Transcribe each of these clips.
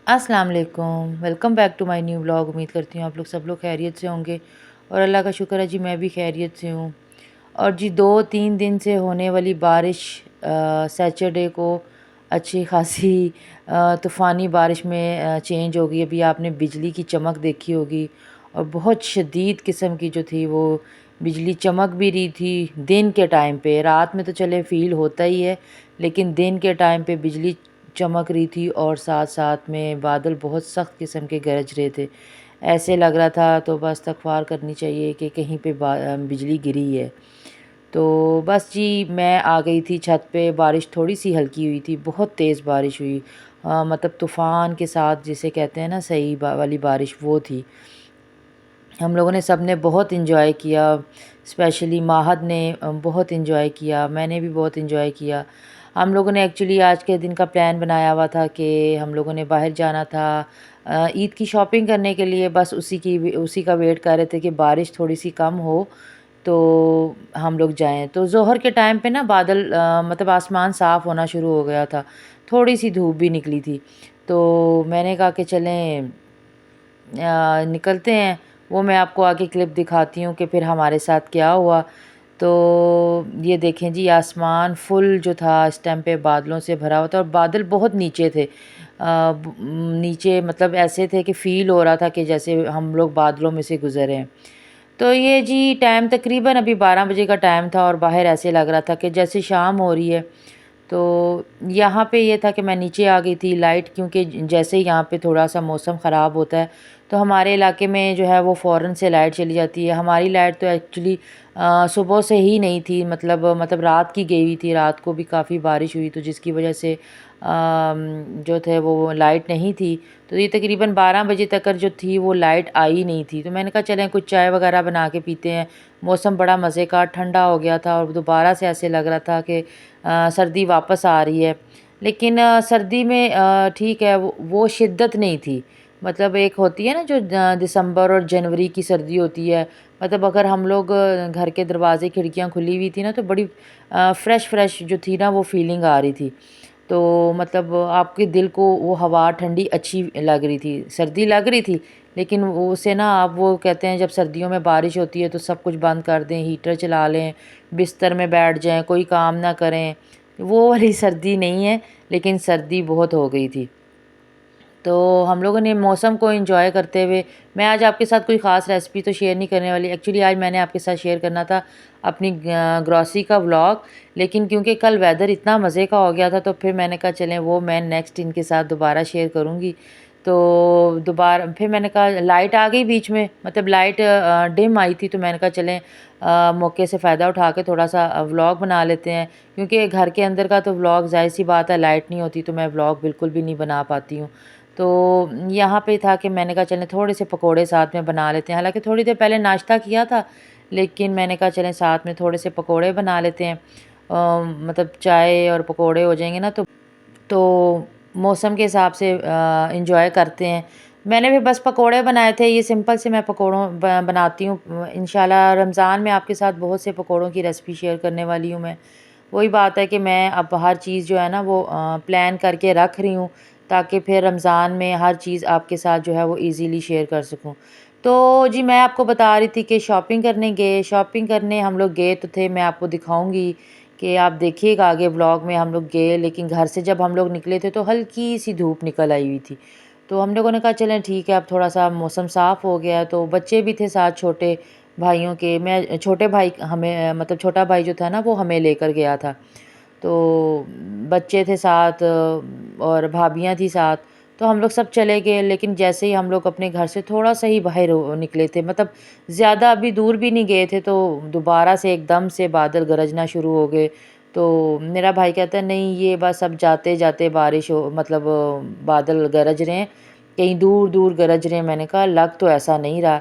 अस्सलाम वालेकुम, welcome back to my new vlog. उम्मीद करती हूँ आप लोग सब लोग खैरियत से होंगे और अल्लाह का शुक्र है जी मैं भी खैरियत से हूँ। और जी 2-3 दिन से होने वाली बारिश सैटरडे को अच्छी खासी तूफ़ानी बारिश में चेंज हो गई। अभी आपने बिजली की चमक देखी होगी और बहुत शदीद किस्म की जो थी वो बिजली चमक भी रही थी दिन के टाइम पे। रात में तो चले फ़ील होता ही है, लेकिन दिन के टाइम पे बिजली चमक रही थी और साथ-साथ में बादल बहुत सख्त किस्म के गरज रहे थे। ऐसे लग रहा था तो बस इस्तग़फ़ार करनी चाहिए कि कहीं पे बिजली गिरी है। तो बस जी मैं आ गई थी छत पे, बारिश थोड़ी-सी हल्की हुई थी, बहुत तेज़ बारिश हुई। मतलब तूफ़ान के साथ जिसे कहते हैं ना सही वाली बारिश वो थी। हम लोगों ने सब ने बहुत एंजॉय किया, स्पेशली माहद ने बहुत एंजॉय किया, मैंने भी बहुत एंजॉय किया। हम लोगों ने एक्चुअली आज के दिन का प्लान बनाया हुआ था कि हम लोगों ने बाहर जाना था ईद की शॉपिंग करने के लिए। बस उसी का वेट कर रहे थे कि बारिश थोड़ी-सी कम हो तो हम लोग जाएँ। तो ज़ोहर के टाइम पे ना बादल मतलब आसमान साफ़ होना शुरू हो गया था, थोड़ी-सी धूप भी निकली थी। तो मैंने कहा कि चलें निकलते हैं। वो मैं आपको आगे क्लिप दिखाती हूँ कि फिर हमारे साथ क्या हुआ। तो ये देखें जी आसमान फुल जो था इस टाइम पे बादलों से भरा हुआ था और बादल बहुत नीचे थे। नीचे मतलब ऐसे थे कि फ़ील हो रहा था कि जैसे हम लोग बादलों में से गुज़रे हैं। तो ये जी टाइम तकरीबन अभी 12 बजे का टाइम था और बाहर ऐसे लग रहा था कि जैसे शाम हो रही है। तो यहाँ पे ये था कि मैं नीचे आ गई थी लाइट क्योंकि जैसे ही यहाँ पे थोड़ा-सा मौसम ख़राब होता है, तो हमारे इलाके में जो है वो फ़ौरन से लाइट चली जाती है। हमारी लाइट तो एक्चुअली सुबह से ही नहीं थी, मतलब रात की गई हुई थी, रात को भी काफ़ी बारिश हुई तो जिसकी वजह से जो थे वो लाइट नहीं थी। तो ये तकरीबन 12 बजे तक जो थी वो लाइट आई नहीं थी। तो मैंने कहा चलें कुछ चाय वग़ैरह बना के पीते हैं। मौसम बड़ा मज़े का ठंडा हो गया था और दोबारा से ऐसे लग रहा था कि सर्दी वापस आ रही है। लेकिन सर्दी में ठीक है वो शिद्दत नहीं थी। मतलब एक होती है ना जो दिसंबर और जनवरी की सर्दी होती है। मतलब अगर हम लोग घर के दरवाज़े खिड़कियाँ खुली हुई थी ना तो बड़ी फ्रेश जो थी ना वो फ़ीलिंग आ रही थी। तो मतलब आपके दिल को वो हवा ठंडी अच्छी लग रही थी। सर्दी लग रही थी लेकिन वो उसे ना आप वो कहते हैं जब सर्दियों में बारिश होती है तो सब कुछ बंद कर दें, हीटर चला लें, बिस्तर में बैठ जाएँ, कोई काम ना करें। वो वाली सर्दी नहीं है, लेकिन सर्दी बहुत हो गई थी। तो हम लोगों ने मौसम को एंजॉय करते हुए मैं आज आपके साथ कोई ख़ास रेसिपी तो शेयर नहीं करने वाली। एक्चुअली आज मैंने आपके साथ शेयर करना था अपनी ग्रॉसरी का व्लॉग, लेकिन क्योंकि कल वेदर इतना मज़े का हो गया था तो फिर मैंने कहा चलें वो मैं नेक्स्ट इनके साथ दोबारा शेयर करूँगी। तो दोबारा फिर मैंने कहा लाइट आ गई बीच में, मतलब लाइट डिम आई थी तो मैंने कहा चलें मौके से फ़ायदा उठा के थोड़ा-सा व्लॉग बना लेते हैं। क्योंकि घर के अंदर का तो व्लॉग ज़ाहिर-सी बात है लाइट नहीं होती तो मैं व्लॉग बिल्कुल भी नहीं बना पाती हूँ। तो यहाँ पे था कि मैंने कहा चलें थोड़े से पकोड़े साथ में बना लेते हैं। हालाँकि थोड़ी देर पहले नाश्ता किया था, लेकिन मैंने कहा चलें साथ में थोड़े से पकोड़े बना लेते हैं। मतलब चाय और पकोड़े हो जाएँगे ना तो मौसम के हिसाब से एंजॉय करते हैं। मैंने भी बस पकोड़े बनाए थे, ये सिंपल से मैं पकोड़ों बनाती हूँ। इंशाल्लाह रमज़ान में आपके साथ बहुत से पकोड़ों की रेसिपी शेयर करने वाली हूँ मैं। वही बात है कि मैं अब हर चीज़ जो है ना वो प्लान करके रख रही हूँ ताकि फिर रमज़ान में हर चीज़ आपके साथ जो है वो ईज़िली शेयर कर सकूँ। तो जी मैं आपको बता रही थी कि शॉपिंग करने हम लोग गए तो थे, मैं आपको दिखाऊँगी कि आप देखिएगा आगे व्लॉग में हम लोग गए, लेकिन घर से जब हम लोग निकले थे तो हल्की सी धूप निकल आई हुई थी। तो हम लोगों ने कहा चलें ठीक है अब थोड़ा-सा मौसम साफ़ हो गया है, तो बच्चे भी थे साथ छोटे भाइयों के। मैं छोटे भाई हमें मतलब छोटा भाई जो था ना वो हमें लेकर गया था। तो बच्चे थे साथ और भाभियाँ थी साथ, तो हम लोग सब चले गए। लेकिन जैसे ही हम लोग अपने घर से थोड़ा-सा ही बाहर निकले थे, मतलब ज़्यादा अभी दूर भी नहीं गए थे, तो दोबारा से एकदम से बादल गरजना शुरू हो गए। तो मेरा भाई कहता है नहीं ये बस अब जाते-जाते बारिश हो मतलब बादल गरज रहे हैं, कहीं दूर-दूर गरज रहे हैं। मैंने कहा लग तो ऐसा नहीं रहा।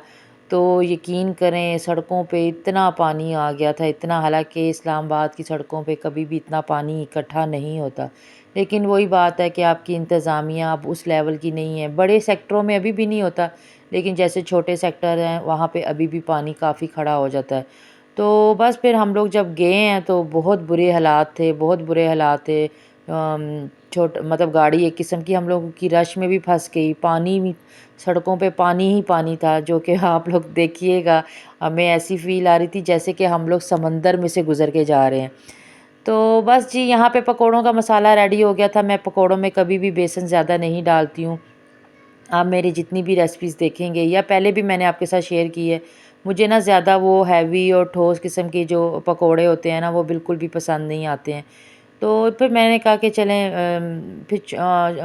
तो यकीन करें सड़कों पे इतना पानी आ गया था, इतना, हालांकि इस्लामाबाद की सड़कों पे कभी भी इतना पानी इकट्ठा नहीं होता। लेकिन वही बात है कि आपकी इंतज़ामिया अब उस लेवल की नहीं है। बड़े सेक्टरों में अभी भी नहीं होता, लेकिन जैसे छोटे सेक्टर हैं वहाँ पे अभी भी पानी काफ़ी खड़ा हो जाता है। तो बस फिर हम लोग जब गए हैं तो बहुत बुरे हालात थे, बहुत बुरे हालात थे। मतलब गाड़ी एक किस्म की हम लोगों की रश में भी फंस गई। पानी भी, सड़कों पे पानी ही पानी था, जो कि आप लोग देखिएगा, हमें ऐसी फील आ रही थी जैसे कि हम लोग समंदर में से गुजर के जा रहे हैं। तो बस जी, यहाँ पे पकौड़ों का मसाला रेडी हो गया था। मैं पकौड़ों में कभी भी बेसन ज़्यादा नहीं डालती हूँ। आप मेरी जितनी भी रेसिपीज़ देखेंगे या पहले भी मैंने आपके साथ शेयर की है, मुझे ना ज़्यादा वो हैवी और ठोस किस्म के जो पकोड़े होते हैं ना, वो बिल्कुल भी पसंद नहीं आते हैं। तो फिर मैंने कहा कि चलें,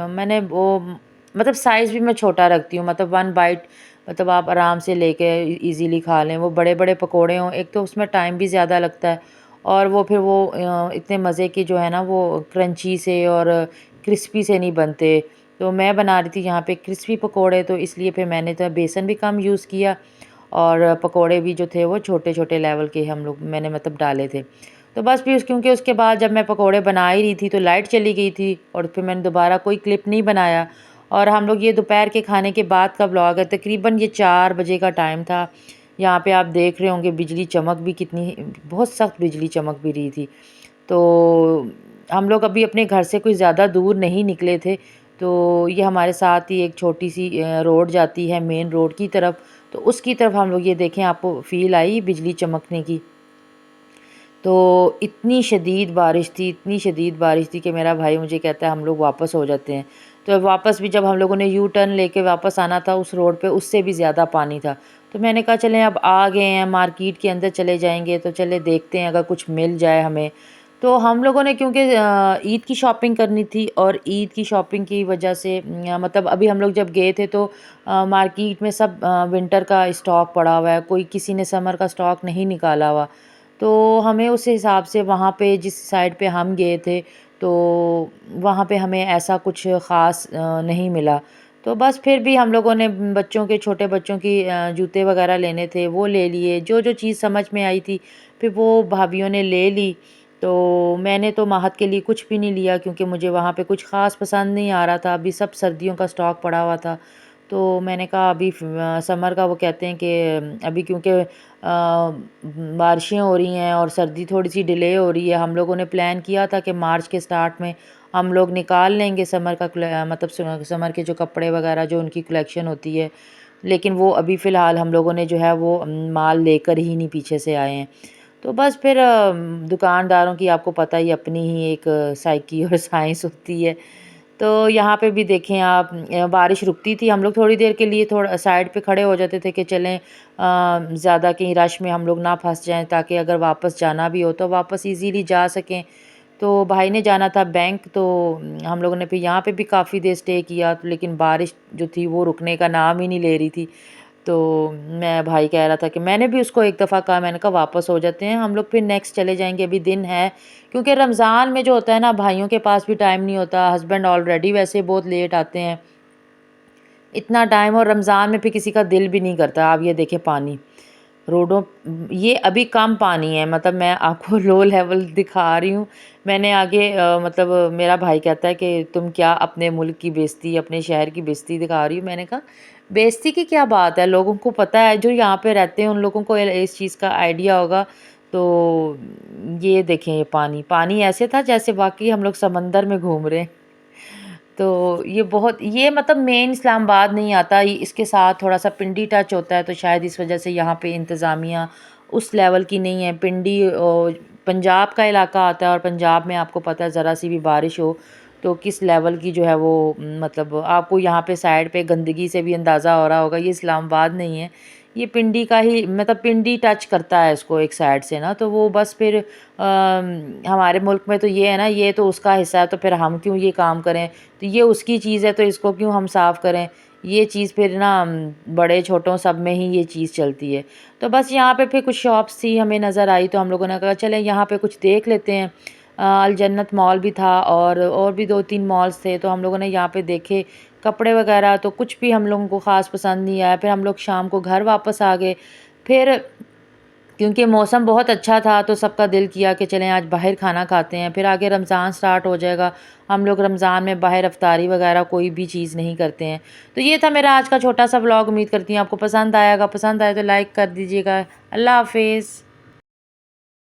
मैंने वो मतलब साइज़ भी मैं छोटा रखती हूँ, मतलब 1 बाइट, मतलब आप आराम से लेके ईज़िली खा लें। वो बड़े-बड़े पकोड़े हों, एक तो उसमें टाइम भी ज़्यादा लगता है, और वो फिर वो इतने मज़े की जो है ना, वो क्रंची से और क्रिस्पी से नहीं बनते। तो मैं बना रही थी यहाँ पे क्रिस्पी पकोड़े, तो इसलिए फिर मैंने तो बेसन भी कम यूज़ किया, और पकोड़े भी जो थे वो छोटे-छोटे लेवल के हम लोग मैंने मतलब डाले थे। तो बस फिर क्योंकि उसके बाद जब मैं पकोड़े बना ही रही थी तो लाइट चली गई थी, और फिर मैंने दोबारा कोई क्लिप नहीं बनाया। और हम लोग ये दोपहर के खाने के बाद का व्लॉग है, तकरीबन ये 4 बजे का टाइम था। यहाँ पे आप देख रहे होंगे बिजली चमक भी कितनी, बहुत सख्त बिजली चमक भी रही थी। तो हम लोग अभी अपने घर से कोई ज़्यादा दूर नहीं निकले थे। तो ये हमारे साथ ही एक छोटी-सी रोड जाती है मेन रोड की तरफ, तो उसकी तरफ हम लोग, ये देखें, आपको फ़ील आई बिजली चमकने की। तो इतनी शदीद बारिश थी, इतनी शदीद बारिश थी कि मेरा भाई मुझे कहता है हम लोग वापस हो जाते हैं। तो वापस भी जब हम लोगों ने यू टर्न लेके वापस आना था उस रोड पे, उससे भी ज़्यादा पानी था। तो मैंने कहा चलें, अब आ गए हैं मार्केट के अंदर चले जाएँगे, तो चले देखते हैं अगर कुछ मिल जाए हमें। तो हम लोगों ने, क्योंकि ईद की शॉपिंग करनी थी, और ईद की शॉपिंग की वजह से मतलब अभी हम लोग जब गए थे तो मार्केट में सब विंटर का स्टॉक पड़ा हुआ है, कोई किसी ने समर का स्टॉक नहीं निकाला हुआ। तो हमें उस हिसाब से वहाँ पे जिस साइड पे हम गए थे, तो वहाँ पे हमें ऐसा कुछ ख़ास नहीं मिला। तो बस फिर भी हम लोगों ने बच्चों के, छोटे बच्चों की जूते वग़ैरह लेने थे, वो ले लिए। जो-जो चीज़ समझ में आई थी, फिर वो भाभियों ने ले ली। तो मैंने तो महत के लिए कुछ भी नहीं लिया, क्योंकि मुझे वहाँ पे कुछ ख़ास पसंद नहीं आ रहा था। अभी सब सर्दियों का स्टॉक पड़ा हुआ था। तो मैंने कहा अभी समर का, वो कहते हैं कि अभी क्योंकि बारिशें हो रही हैं और सर्दी थोड़ी-सी डिले हो रही है। हम लोगों ने प्लान किया था कि मार्च के स्टार्ट में हम लोग निकाल लेंगे समर का मतलब समर के जो कपड़े वगैरह जो उनकी कलेक्शन होती है। लेकिन वो अभी फ़िलहाल हम लोगों ने जो है वो माल लेकर ही नहीं पीछे से आए हैं। तो बस फिर दुकानदारों की आपको पता ही, अपनी ही एक साइकी और साइंस होती है। तो यहाँ पे भी देखें आप, बारिश रुकती थी, हम लोग थोड़ी देर के लिए थोड़ा साइड पे खड़े हो जाते थे कि चलें ज़्यादा कहीं रश में हम लोग ना फंस जाएं, ताकि अगर वापस जाना भी हो तो वापस इजीली जा सकें। तो भाई ने जाना था बैंक, तो हम लोगों ने फिर यहाँ पे भी काफ़ी देर स्टे किया, तो लेकिन बारिश जो थी वो रुकने का नाम ही नहीं ले रही थी। तो मैं भाई कह रहा था कि मैंने भी उसको एक दफ़ा कहा, मैंने कहा वापस हो जाते हैं हम लोग, फिर नेक्स्ट चले जाएंगे, अभी दिन है। क्योंकि रमज़ान में जो होता है ना, भाइयों के पास भी टाइम नहीं होता, हस्बैंड ऑलरेडी वैसे बहुत लेट आते हैं, इतना टाइम, और रमज़ान में फिर किसी का दिल भी नहीं करता। आप ये देखें पानी रोडों, ये अभी कम पानी है, मतलब मैं आपको लो लेवल दिखा रही हूँ। मैंने आगे मतलब मेरा भाई कहता है कि तुम क्या अपने मुल्क की बेइज्जती, अपने शहर की बेइज्जती दिखा रही हो। मैंने कहा बेइज्जती की क्या बात है, लोगों को पता है, जो यहाँ पे रहते हैं उन लोगों को इस चीज़ का आइडिया होगा। तो ये देखें, ये पानी पानी ऐसे था जैसे वाकई हम लोग समंदर में घूम रहे हैं। तो ये बहुत, ये मतलब मेन इस्लामाबाद नहीं आता, ये इसके साथ थोड़ा-सा पिंडी टच होता है, तो शायद इस वजह से यहाँ पे इंतज़ामिया उस लेवल की नहीं है। पिंडी पंजाब का इलाका आता है, और पंजाब में आपको पता है ज़रा-सी भी बारिश हो तो किस लेवल की जो है वो मतलब आपको यहाँ पे साइड पे गंदगी से भी अंदाज़ा हो रहा होगा, ये इस्लामाबाद नहीं है। ये पिंडी का ही, मतलब पिंडी टच करता है इसको एक साइड से ना, तो वो बस फिर हमारे मुल्क में तो ये है ना, ये तो उसका हिस्सा है, तो फिर हम क्यों ये काम करें, तो ये उसकी चीज़ है तो इसको क्यों हम साफ़ करें। ये चीज़ फिर ना बड़े छोटों सब में ही ये चीज़ चलती है। तो बस यहाँ पे फिर कुछ शॉप्स थी हमें नज़र आई, तो हम लोगों ने कहा चलें यहाँ पे कुछ देख लेते हैं। अल जन्नत मॉल भी था, और भी 2-3 मॉल्स थे, तो हम लोगों ने यहाँ पे देखे कपड़े वगैरह, तो कुछ भी हम लोगों को ख़ास पसंद नहीं आया। फिर हम लोग शाम को घर वापस आ गए। फिर क्योंकि मौसम बहुत अच्छा था, तो सबका दिल किया कि चलें आज बाहर खाना खाते हैं। फिर आगे रमज़ान स्टार्ट हो जाएगा, हम लोग रमज़ान में बाहर इफ्तारी वगैरह कोई भी चीज़ नहीं करते हैं। तो ये था मेरा आज का छोटा सा व्लॉग, उम्मीद करती हूँ आपको पसंद आएगा। पसंद आए तो लाइक कर दीजिएगा। अल्लाह हाफ़िज़।